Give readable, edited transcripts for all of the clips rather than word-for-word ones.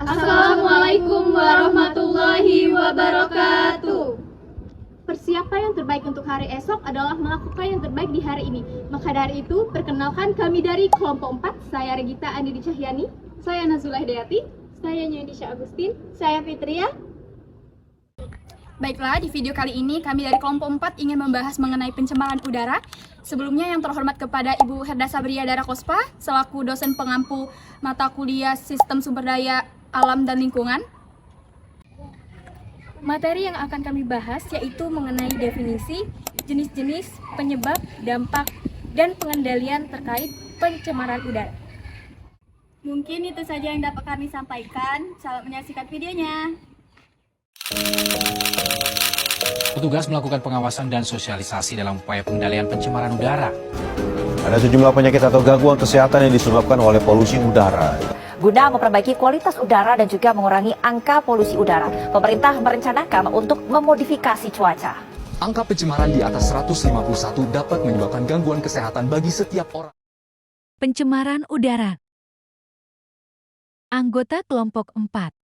Assalamualaikum warahmatullahi wabarakatuh. Persiapan yang terbaik untuk hari esok adalah melakukan yang terbaik di hari ini. Maka dari itu, perkenalkan kami dari kelompok 4. Saya Regita Andini Cahyani. Saya Nazula Hidayati. Saya Nyendisha Agustin. Saya Fitria. Baiklah, di video kali ini kami dari kelompok 4 ingin membahas mengenai pencemaran udara. Sebelumnya yang terhormat kepada Ibu Herda Sabria Dara Kospa, selaku dosen pengampu mata kuliah Sistem Sumber Daya Alam dan Lingkungan. Materi yang akan kami bahas yaitu mengenai definisi, jenis-jenis, penyebab, dampak, dan pengendalian terkait pencemaran udara. Mungkin itu saja yang dapat kami sampaikan. Selamat menyaksikan videonya. Petugas melakukan pengawasan dan sosialisasi dalam upaya pengendalian pencemaran udara. Ada sejumlah penyakit atau gangguan kesehatan yang disebabkan oleh polusi udara. Guna memperbaiki kualitas udara dan juga mengurangi angka polusi udara, pemerintah merencanakan untuk memodifikasi cuaca. Angka pencemaran di atas 151 dapat menyebabkan gangguan kesehatan bagi setiap orang. Pencemaran udara. Anggota kelompok 4.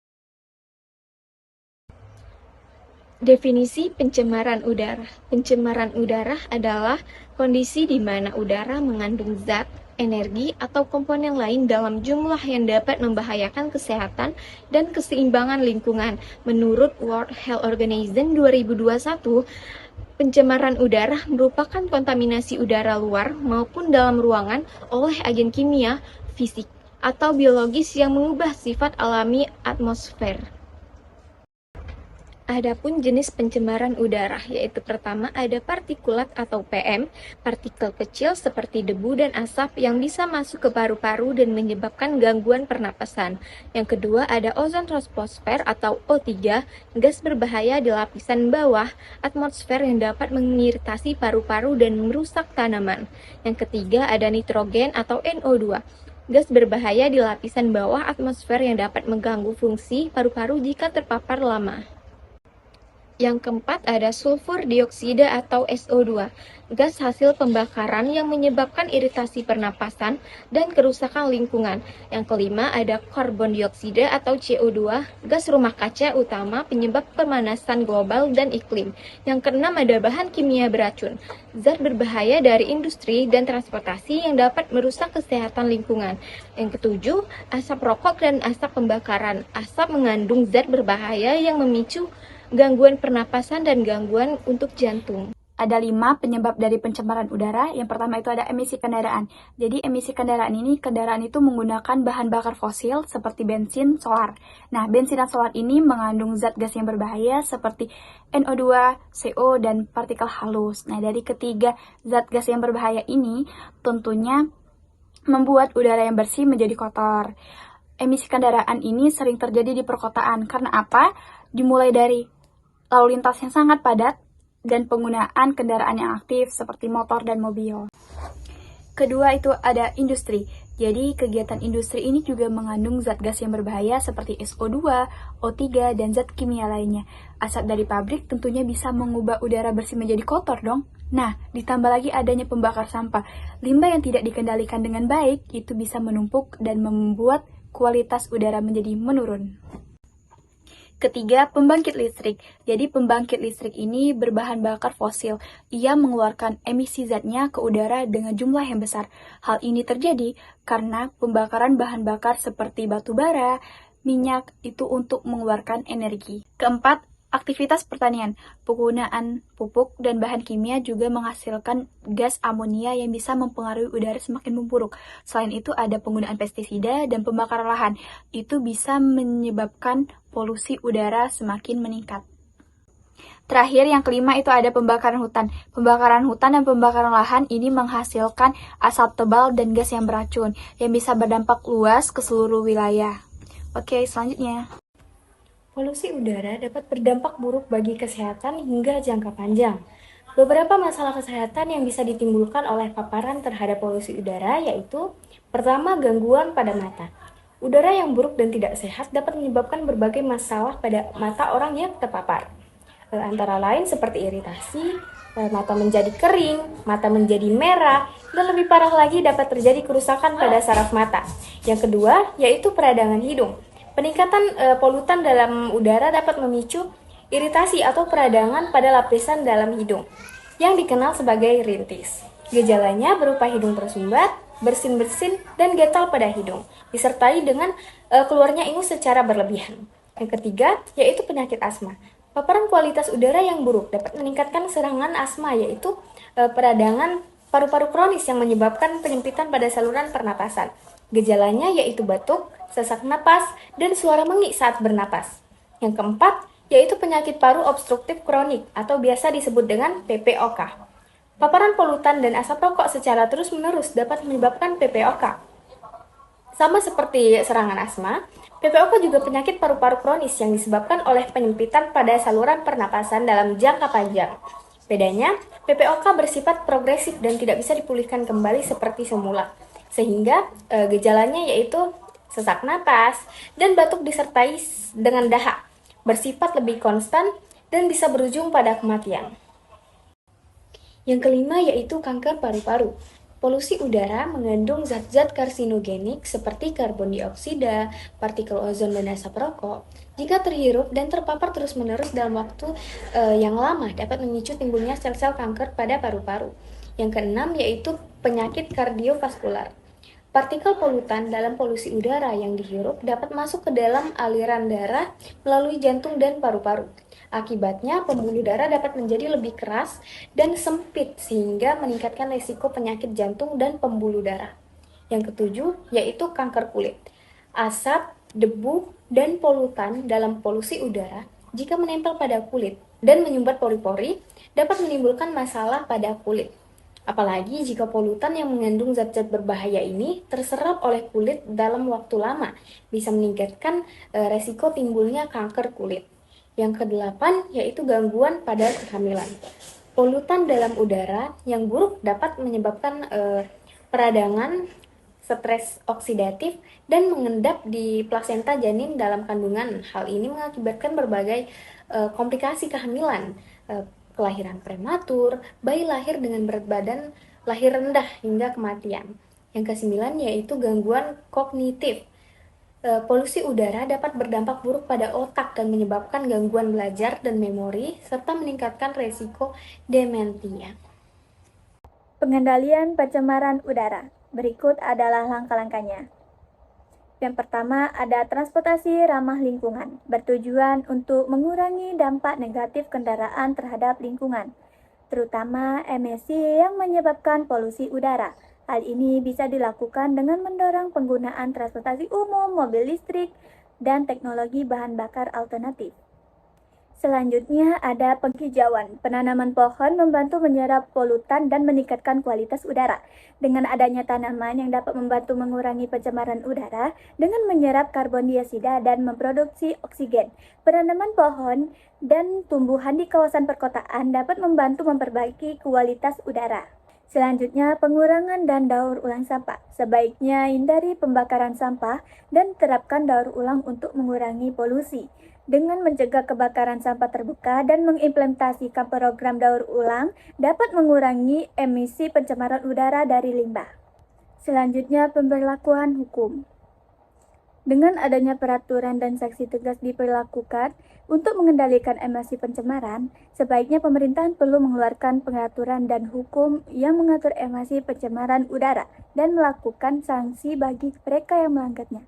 Definisi pencemaran udara. Pencemaran udara adalah kondisi di mana udara mengandung zat, energi, atau komponen lain dalam jumlah yang dapat membahayakan kesehatan dan keseimbangan lingkungan. Menurut World Health Organization 2021, pencemaran udara merupakan kontaminasi udara luar maupun dalam ruangan oleh agen kimia, fisik, atau biologis yang mengubah sifat alami atmosfer. Adapun jenis pencemaran udara, yaitu pertama ada partikulat atau PM, partikel kecil seperti debu dan asap yang bisa masuk ke paru-paru dan menyebabkan gangguan pernapasan. Yang kedua ada ozon troposfer atau O3, gas berbahaya di lapisan bawah atmosfer yang dapat mengiritasi paru-paru dan merusak tanaman. Yang ketiga ada nitrogen atau NO2. Gas berbahaya di lapisan bawah atmosfer yang dapat mengganggu fungsi paru-paru jika terpapar lama. Yang keempat ada sulfur dioksida atau SO2, gas hasil pembakaran yang menyebabkan iritasi pernapasan dan kerusakan lingkungan. Yang kelima ada karbon dioksida atau CO2, gas rumah kaca utama penyebab pemanasan global dan iklim. Yang keenam ada bahan kimia beracun, zat berbahaya dari industri dan transportasi yang dapat merusak kesehatan lingkungan. Yang ketujuh, asap rokok dan asap pembakaran. Asap mengandung zat berbahaya yang memicu gangguan pernapasan dan gangguan untuk jantung. Ada 5 penyebab dari pencemaran udara. Yang pertama itu ada emisi kendaraan. Jadi emisi kendaraan itu menggunakan bahan bakar fosil seperti bensin, solar. Nah, bensin dan solar ini mengandung zat gas yang berbahaya seperti NO2, CO, dan partikel halus. Nah, dari ketiga zat gas yang berbahaya ini tentunya membuat udara yang bersih menjadi kotor. Emisi kendaraan ini sering terjadi di perkotaan. Karena apa? Dimulai dari lalu lintas yang sangat padat dan penggunaan kendaraan yang aktif seperti motor dan mobil. Kedua itu ada industri. Jadi kegiatan industri ini juga mengandung zat gas yang berbahaya seperti SO2, O3, dan zat kimia lainnya. Asap dari pabrik tentunya bisa mengubah udara bersih menjadi kotor dong. Nah, ditambah lagi adanya pembakar sampah. Limbah yang tidak dikendalikan dengan baik itu bisa menumpuk dan membuat kualitas udara menjadi menurun. Ketiga, pembangkit listrik. Jadi pembangkit listrik ini berbahan bakar fosil. Ia mengeluarkan emisi zatnya ke udara dengan jumlah yang besar. Hal ini terjadi karena pembakaran bahan bakar seperti batu bara, minyak itu untuk mengeluarkan energi. Keempat, aktivitas pertanian. Penggunaan pupuk dan bahan kimia juga menghasilkan gas amonia yang bisa mempengaruhi udara semakin memburuk. Selain itu ada penggunaan pestisida dan pembakaran lahan. Itu bisa menyebabkan polusi udara semakin meningkat. Terakhir, yang kelima itu ada pembakaran hutan. Pembakaran hutan dan pembakaran lahan ini menghasilkan asap tebal dan gas yang beracun yang bisa berdampak luas ke seluruh wilayah. Oke, selanjutnya. Polusi udara dapat berdampak buruk bagi kesehatan hingga jangka panjang. Beberapa masalah kesehatan yang bisa ditimbulkan oleh paparan terhadap polusi udara yaitu pertama, gangguan pada mata. Udara yang buruk dan tidak sehat dapat menyebabkan berbagai masalah pada mata orang yang terpapar. Antara lain seperti iritasi, mata menjadi kering, mata menjadi merah, dan lebih parah lagi dapat terjadi kerusakan pada saraf mata. Yang kedua yaitu peradangan hidung. Peningkatan polutan dalam udara dapat memicu iritasi atau peradangan pada lapisan dalam hidung yang dikenal sebagai rintis. Gejalanya berupa hidung tersumbat, bersin-bersin, dan gatal pada hidung, disertai dengan keluarnya ingus secara berlebihan. Yang ketiga, yaitu penyakit asma. Paparan kualitas udara yang buruk dapat meningkatkan serangan asma, yaitu peradangan paru-paru kronis yang menyebabkan penyempitan pada saluran pernapasan. Gejalanya yaitu batuk, sesak napas, dan suara mengik saat bernapas. Yang keempat, yaitu penyakit paru obstruktif kronik atau biasa disebut dengan PPOK. Paparan polutan dan asap rokok secara terus-menerus dapat menyebabkan PPOK. Sama seperti serangan asma, PPOK juga penyakit paru-paru kronis yang disebabkan oleh penyempitan pada saluran pernapasan dalam jangka panjang. Bedanya, PPOK bersifat progresif dan tidak bisa dipulihkan kembali seperti semula, sehingga gejalanya yaitu sesak napas dan batuk disertai dengan dahak, bersifat lebih konstan dan bisa berujung pada kematian. Yang kelima yaitu kanker paru-paru. Polusi udara mengandung zat-zat karsinogenik seperti karbon dioksida, partikel ozon, dan asap rokok. Jika terhirup dan terpapar terus-menerus dalam waktu yang lama dapat memicu timbulnya sel-sel kanker pada paru-paru. Yang keenam yaitu penyakit kardiovaskular. Partikel polutan dalam polusi udara yang dihirup dapat masuk ke dalam aliran darah melalui jantung dan paru-paru. Akibatnya, pembuluh darah dapat menjadi lebih keras dan sempit sehingga meningkatkan risiko penyakit jantung dan pembuluh darah. Yang ketujuh, yaitu kanker kulit. Asap, debu, dan polutan dalam polusi udara jika menempel pada kulit dan menyumbat pori-pori dapat menimbulkan masalah pada kulit. Apalagi jika polutan yang mengandung zat-zat berbahaya ini terserap oleh kulit dalam waktu lama, bisa meningkatkan resiko timbulnya kanker kulit. Yang kedelapan yaitu gangguan pada kehamilan. Polutan dalam udara yang buruk dapat menyebabkan peradangan, stres oksidatif, dan mengendap di plasenta janin dalam kandungan. Hal ini mengakibatkan berbagai komplikasi kehamilan, kelahiran prematur, bayi lahir dengan berat badan lahir rendah hingga kematian. Yang kesembilan yaitu gangguan kognitif. Polusi udara dapat berdampak buruk pada otak dan menyebabkan gangguan belajar dan memori, serta meningkatkan resiko demensia. Pengendalian pencemaran udara. Berikut adalah langkah-langkahnya. Yang pertama, ada transportasi ramah lingkungan, bertujuan untuk mengurangi dampak negatif kendaraan terhadap lingkungan, terutama emisi yang menyebabkan polusi udara. Hal ini bisa dilakukan dengan mendorong penggunaan transportasi umum, mobil listrik, dan teknologi bahan bakar alternatif. Selanjutnya ada penghijauan. Penanaman pohon membantu menyerap polutan dan meningkatkan kualitas udara. Dengan adanya tanaman yang dapat membantu mengurangi pencemaran udara dengan menyerap karbon dioksida dan memproduksi oksigen. Penanaman pohon dan tumbuhan di kawasan perkotaan dapat membantu memperbaiki kualitas udara. Selanjutnya, pengurangan dan daur ulang sampah. Sebaiknya hindari pembakaran sampah dan terapkan daur ulang untuk mengurangi polusi. Dengan mencegah kebakaran sampah terbuka dan mengimplementasikan program daur ulang dapat mengurangi emisi pencemaran udara dari limbah. Selanjutnya, pemberlakuan hukum. Dengan adanya peraturan dan sanksi tegas diberlakukan untuk mengendalikan emisi pencemaran, sebaiknya pemerintahan perlu mengeluarkan peraturan dan hukum yang mengatur emisi pencemaran udara dan melakukan sanksi bagi mereka yang melanggarnya.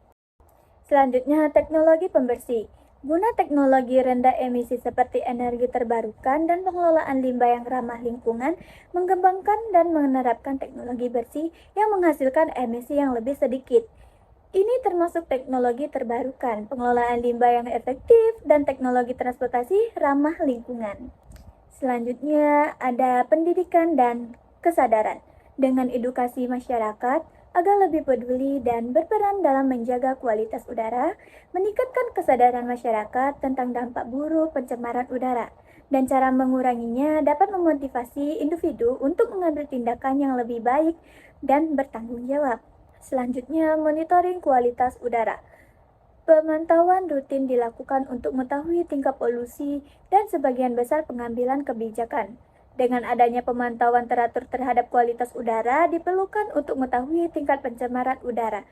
Selanjutnya, teknologi pembersih. Guna teknologi rendah emisi seperti energi terbarukan dan pengelolaan limbah yang ramah lingkungan, mengembangkan dan menerapkan teknologi bersih yang menghasilkan emisi yang lebih sedikit. Ini termasuk teknologi terbarukan, pengelolaan limbah yang efektif, dan teknologi transportasi ramah lingkungan. Selanjutnya ada pendidikan dan kesadaran. Dengan edukasi masyarakat agar lebih peduli dan berperan dalam menjaga kualitas udara, meningkatkan kesadaran masyarakat tentang dampak buruk pencemaran udara, dan cara menguranginya dapat memotivasi individu untuk mengambil tindakan yang lebih baik dan bertanggung jawab. Selanjutnya, monitoring kualitas udara. Pemantauan rutin dilakukan untuk mengetahui tingkat polusi dan sebagian besar pengambilan kebijakan. Dengan adanya pemantauan teratur terhadap kualitas udara, diperlukan untuk mengetahui tingkat pencemaran udara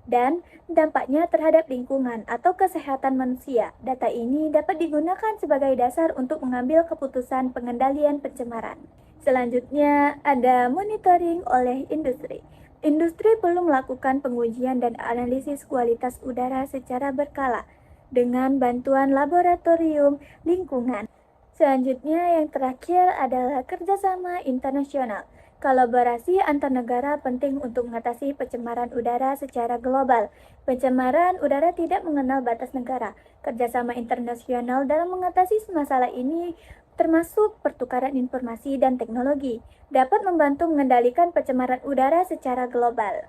dan dampaknya terhadap lingkungan atau kesehatan manusia. Data ini dapat digunakan sebagai dasar untuk mengambil keputusan pengendalian pencemaran. Selanjutnya, ada monitoring oleh industri. Industri perlu melakukan pengujian dan analisis kualitas udara secara berkala dengan bantuan laboratorium lingkungan. Selanjutnya, yang terakhir adalah kerjasama internasional. Kolaborasi antar negara penting untuk mengatasi pencemaran udara secara global. Pencemaran udara tidak mengenal batas negara. Kerjasama internasional dalam mengatasi masalah ini termasuk pertukaran informasi dan teknologi, dapat membantu mengendalikan pencemaran udara secara global.